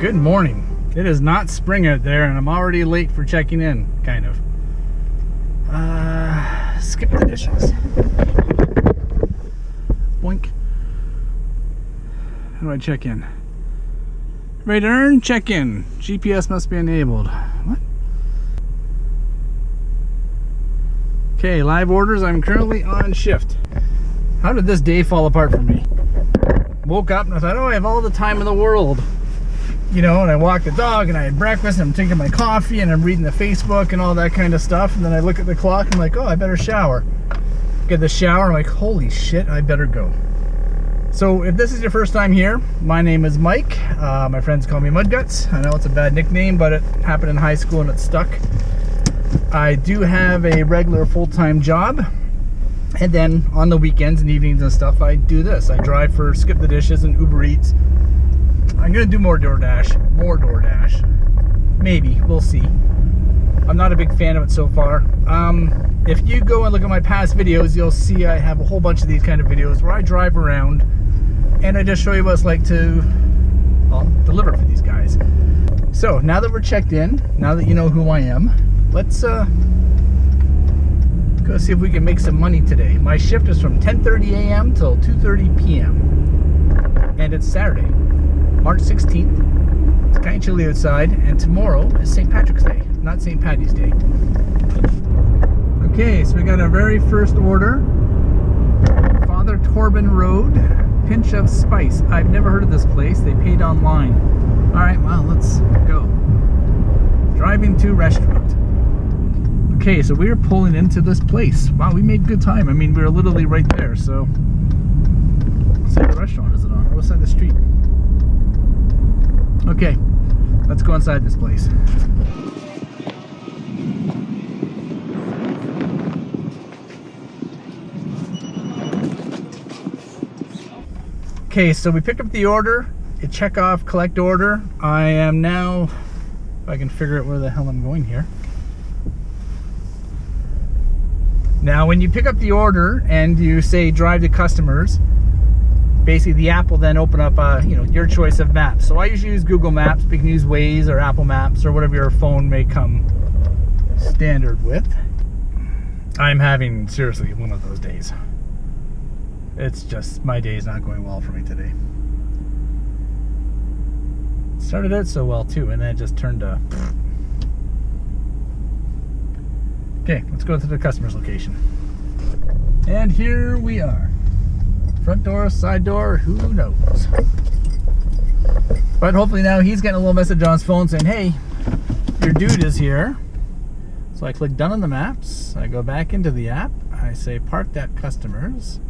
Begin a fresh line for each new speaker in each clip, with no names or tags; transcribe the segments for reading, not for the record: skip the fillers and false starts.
Good morning. It is not spring out there and I'm already late for checking in, kind of. Skip the dishes. Boink. How do I check in? Ready to earn? Check in. GPS must be enabled. What? Okay, live orders. I'm currently on shift. How did this day fall apart for me? Woke up and I thought, oh, I have all the time in the world. You know, and I walked the dog and I had breakfast and I'm drinking my coffee and I'm reading the Facebook and all that kind of stuff. And then I look at the clock and I'm like, oh, I better shower. Get the shower. I'm like, holy shit, I better go. So if this is your first time here, my name is Mike. My friends call me Mudguts. I know it's a bad nickname, but it happened in high school and it stuck. I do have a regular full-time job. And then on the weekends and evenings and stuff, I do this. I drive for Skip the Dishes and UberEats. I'm gonna do more DoorDash. Maybe, we'll see. I'm not a big fan of it so far. If you go and look at my past videos, you'll see I have a whole bunch of these kind of videos where I drive around and I just show you what it's like to, well, deliver for these guys. So now that we're checked in, now that you know who I am, let's go see if we can make some money today. My shift is from 10:30 a.m. till 2:30 p.m. and it's Saturday, March 16th. It's kind of chilly outside, and tomorrow is St. Patrick's Day, not St. Patty's Day. Okay, so we got our very first order. Father Torben Road, Pinch of Spice. I've never heard of this place. They paid online. All right, well, let's go. Driving to restaurant. Okay, so we are pulling into this place. Wow, we made good time. I mean, we were literally right there, so... What side of the restaurant is it on? Or what side of the street? Okay, let's go inside this place. Okay, so we picked up the order. You check off collect order. I am now, if I can figure out where the hell I'm going here. Now, when you pick up the order and you say drive to customers, basically the app will then open up your choice of maps. So I usually use Google Maps, but you can use Waze or Apple Maps or whatever your phone may come standard with. I'm having, seriously, one of those days. It's just, my day is not going well for me today. It started out so well too, and then it just turned to... Okay, let's go to the customer's location. And here we are. Front door, side door, who knows? But hopefully now he's getting a little message on his phone saying, hey, your dude is here. So I click done on the maps. I go back into the app. I say parked at customers.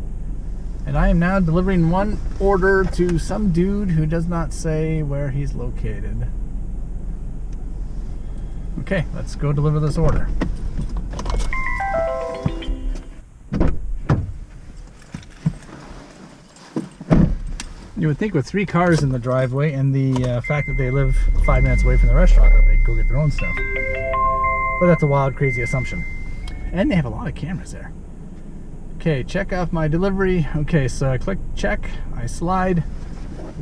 And I am now delivering one order to some dude who does not say where he's located. Okay, let's go deliver this order. You would think with 3 cars in the driveway and the fact that they live 5 minutes away from the restaurant that they'd go get their own stuff. But that's a wild, crazy assumption. And they have a lot of cameras there. Okay, check off my delivery. Okay, so I click check, I slide.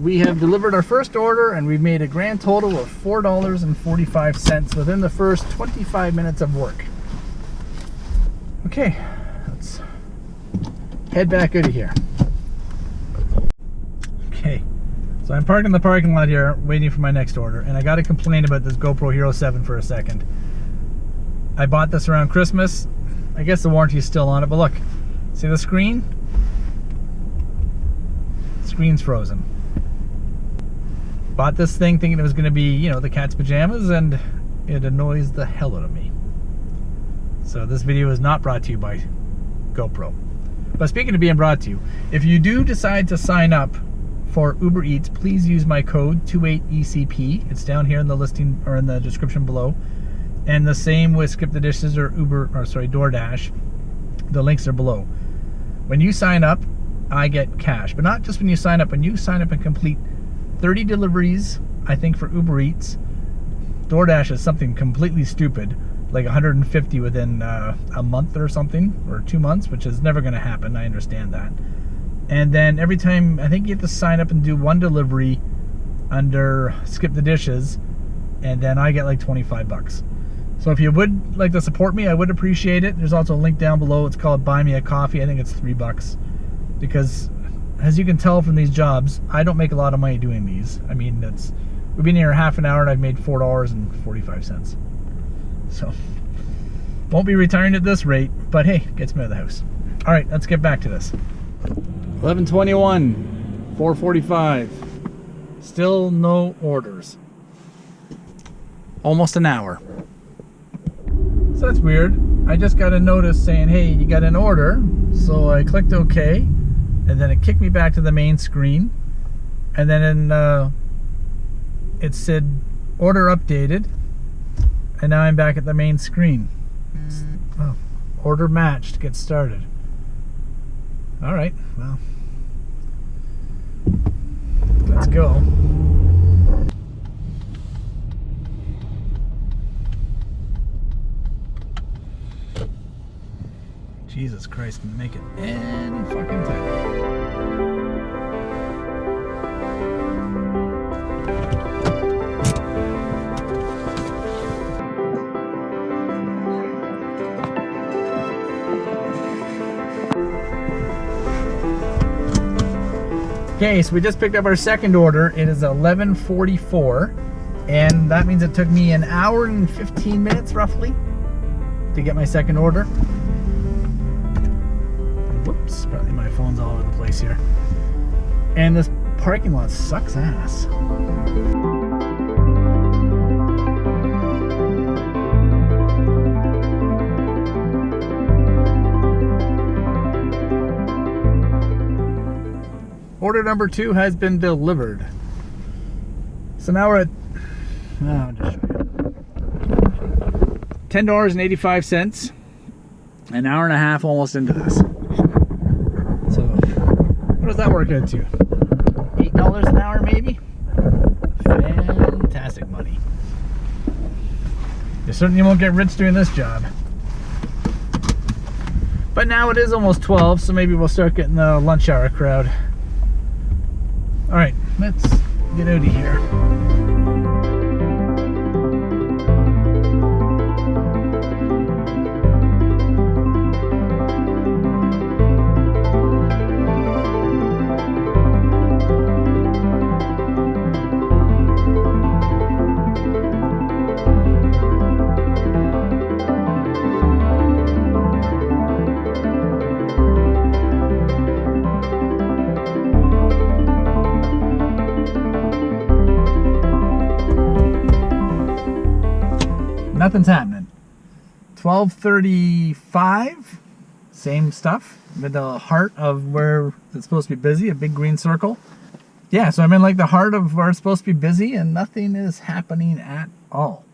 We have delivered our first order and we've made a grand total of $4.45 within the first 25 minutes of work. Okay, let's head back out of here. Okay, so I'm parked in the parking lot here waiting for my next order, and I got to complain about this GoPro Hero 7 for a second. I bought this around Christmas. I guess the warranty is still on it, but look, see the screen? The screen's frozen. Bought this thing thinking it was going to be, the cat's pajamas, and it annoys the hell out of me. So this video is not brought to you by GoPro. But speaking of being brought to you, if you do decide to sign up for UberEats, please use my code 28ECP. It's down here in the listing or in the description below. And the same with Skip the Dishes or DoorDash. The links are below. When you sign up, I get cash. But not just when you sign up. When you sign up and complete 30 deliveries, I think for UberEats, DoorDash is something completely stupid, like 150 within a month or something, or 2 months, which is never going to happen. I understand that. And then every time, I think you have to sign up and do 1 delivery under skip the dishes, and then I get like 25 bucks. So if you would like to support me, I would appreciate it. There's also a link down below. It's called Buy Me a Coffee. I think it's $3, because as you can tell from these jobs, I don't make a lot of money doing these. I mean, we've been here half an hour and I've made $4.45. So won't be retiring at this rate, but hey, gets me out of the house. All right, let's get back to this. 11:21, 4:45. Still no orders. Almost an hour. So that's weird. I just got a notice saying, hey, you got an order. So I clicked OK, and then it kicked me back to the main screen. And then it said order updated. And now I'm back at the main screen. Oh, order matched, get started. All right, well, let's go. Jesus Christ, can make it any fucking time. Okay, so we just picked up our second order. It is 11:44, and that means it took me an hour and 15 minutes roughly to get my second order. Whoops, apparently my phone's all over the place here. And this parking lot sucks ass. Order number 2 has been delivered. So now we're at, I'll just show you. $10.85. An hour and a half almost into this. So what does that work out to? $8 an hour maybe? Fantastic money. You certainly won't get rich doing this job. But now it is almost 12, so maybe we'll start getting the lunch hour crowd. All right, let's get out of here. Nothing's happening. 12:35, same stuff. I'm in the heart of where it's supposed to be busy, a big green circle. Yeah, so I'm in like the heart of where it's supposed to be busy, and nothing is happening at all.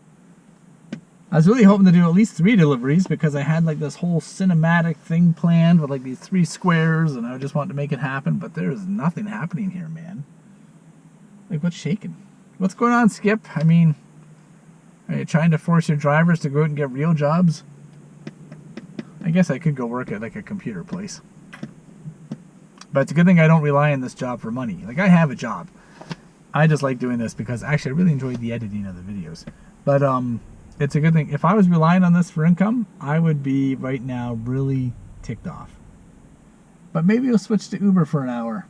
I was really hoping to do at least 3 deliveries, because I had like this whole cinematic thing planned with like these 3 squares, and I just wanted to make it happen, but there's nothing happening here, man. Like, what's shaking? What's going on, Skip? I mean, are you trying to force your drivers to go out and get real jobs? I guess I could go work at like a computer place. But it's a good thing I don't rely on this job for money. Like, I have a job. I just like doing this because actually I really enjoyed the editing of the videos. But it's a good thing. If I was relying on this for income, I would be right now really ticked off. But maybe we'll switch to Uber for an hour.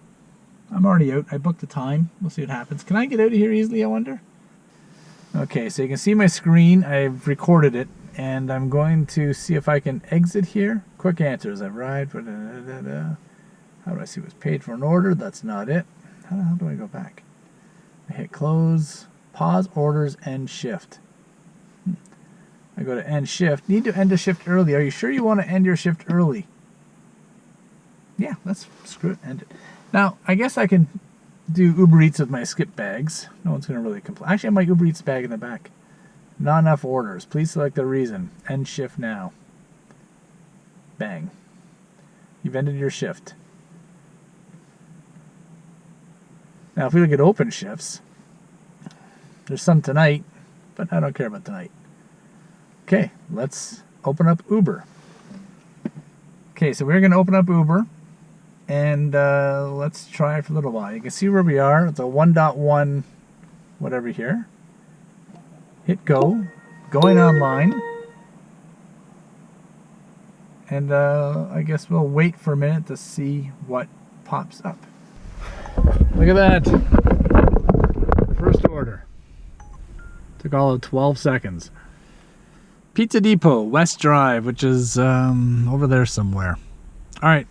I'm already out. I booked the time. We'll see what happens. Can I get out of here easily, I wonder? Okay, so you can see my screen. I've recorded it, and I'm going to see if I can exit here. Quick answers. I've arrived. How do I see what's paid for an order? That's not it. How the hell do I go back? I hit close, pause orders, end shift. I go to end shift. Need to end a shift early. Are you sure you want to end your shift early? Yeah, let's screw it. End it. Now, I guess I can do UberEats with my skip bags. No one's going to really complain. Actually, I have my UberEats bag in the back. Not enough orders. Please select the reason. End shift now. Bang. You've ended your shift. Now, if we look at open shifts, there's some tonight, but I don't care about tonight. Okay, let's open up Uber. Okay, so we're going to open up Uber. And let's try it for a little while. You can see where we are. It's a 1.1 whatever here. Hit go. Going online. And I guess we'll wait for a minute to see what pops up. Look at that. First order. Took all of 12 seconds. Pizza Depot, West Drive, which is over there somewhere. All right,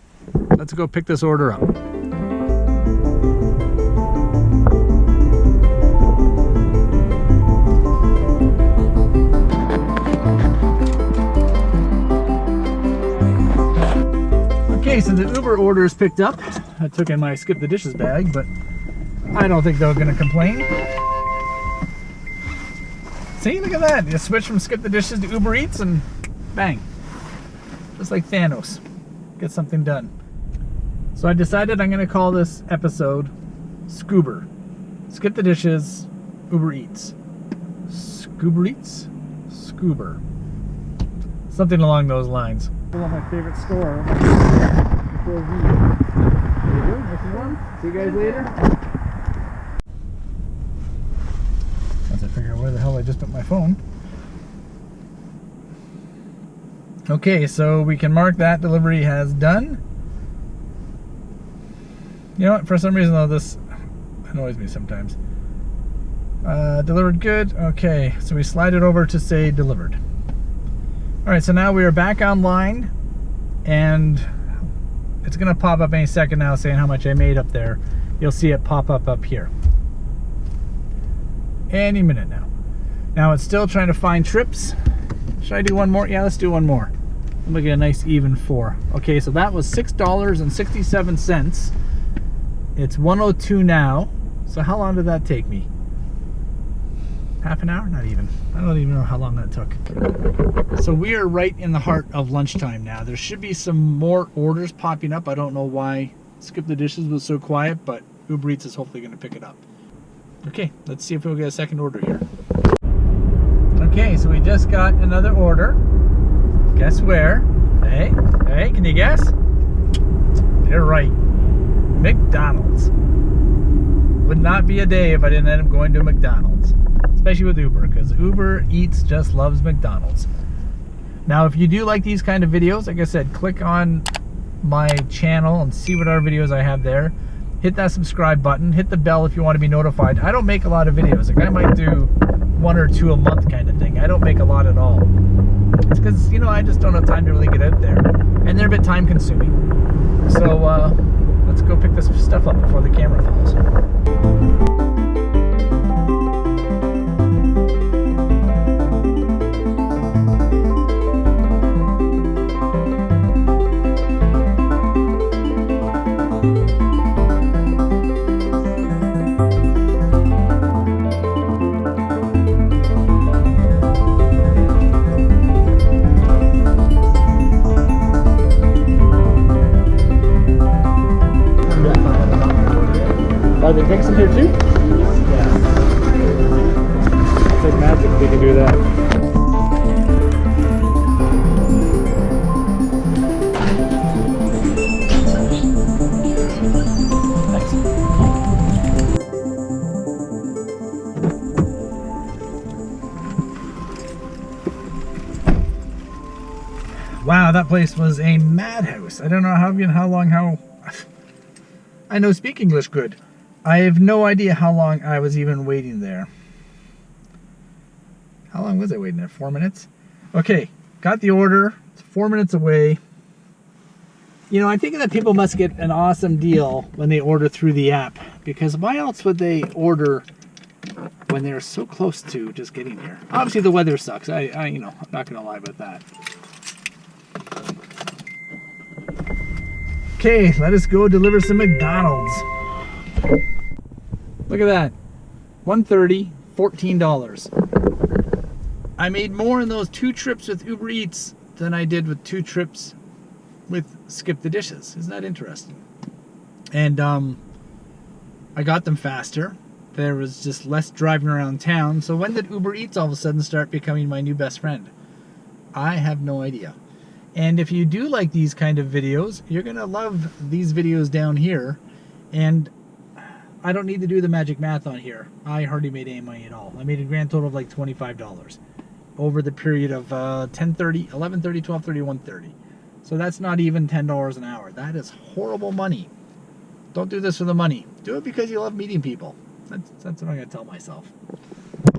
let's go pick this order up. Okay, so the Uber order is picked up. I took in my skip the dishes bag, but I don't think they're gonna complain. See, look at that. You switch from skip the dishes to Uber Eats and bang. Just like Thanos. Get something done. So I decided I'm gonna call this episode SKUBER. Skip the dishes, Uber Eats. SKUBER Eats? SKUBER. Something along those lines. My favorite store. There you go. This is one. See you guys later. Once I figure out where the hell I just put my phone. Okay, so we can mark that delivery has done. You know what? For some reason though, this annoys me sometimes. Delivered good. Okay, so we slide it over to say delivered. Alright, so now we are back online, and it's going to pop up any second now saying how much I made up there. You'll see it pop up here. Any minute now. Now it's still trying to find trips. Should I do one more? Yeah, let's do one more. I'm going to get a nice even 4. Okay, so that was $6.67. It's 1:02 now. So how long did that take me? Half an hour? Not even. I don't even know how long that took. So we are right in the heart of lunchtime now. There should be some more orders popping up. I don't know why Skip the Dishes was so quiet, but Uber Eats is hopefully going to pick it up. Okay, let's see if we'll get a second order here. Okay, so we just got another order. Guess where? Hey, can you guess? You're right. McDonald's. Would not be a day if I didn't end up going to McDonald's. Especially with Uber, because Uber Eats just loves McDonald's. Now, if you do like these kind of videos, like I said, click on my channel and see what other videos I have there. Hit that subscribe button. Hit the bell if you want to be notified. I don't make a lot of videos. Like, I might do 1 or 2 a month kind of thing. I don't make a lot at all. It's because, you know, I just don't have time to really get out there. And they're a bit time consuming. So, let's go pick this stuff up before the camera falls. Are they mixing here too? Yeah. It's like magic they can do that. Thanks. Wow, that place was a madhouse. I don't know how I know speak English good. I have no idea how long I was even waiting there. How long was I waiting there? 4 minutes? Okay, got the order. It's 4 minutes away. You know, I think that people must get an awesome deal when they order through the app, because why else would they order when they're so close to just getting here? Obviously the weather sucks. You know, I'm not gonna lie about that. Okay, let us go deliver some McDonald's. Look at that. $1.30, $14. I made more in those 2 trips with Uber Eats than I did with 2 trips with Skip the Dishes. Isn't that interesting? And I got them faster. There was just less driving around town. So when did Uber Eats all of a sudden start becoming my new best friend? I have no idea. And if you do like these kind of videos, you're going to love these videos down here. And I don't need to do the magic math on here. I hardly made any money at all. I made a grand total of like $25 over the period of 10:30, 11:30, 12:30, 1:30. So that's not even $10 an hour. That is horrible money. Don't do this for the money. Do it because you love meeting people. That's what I'm going to tell myself.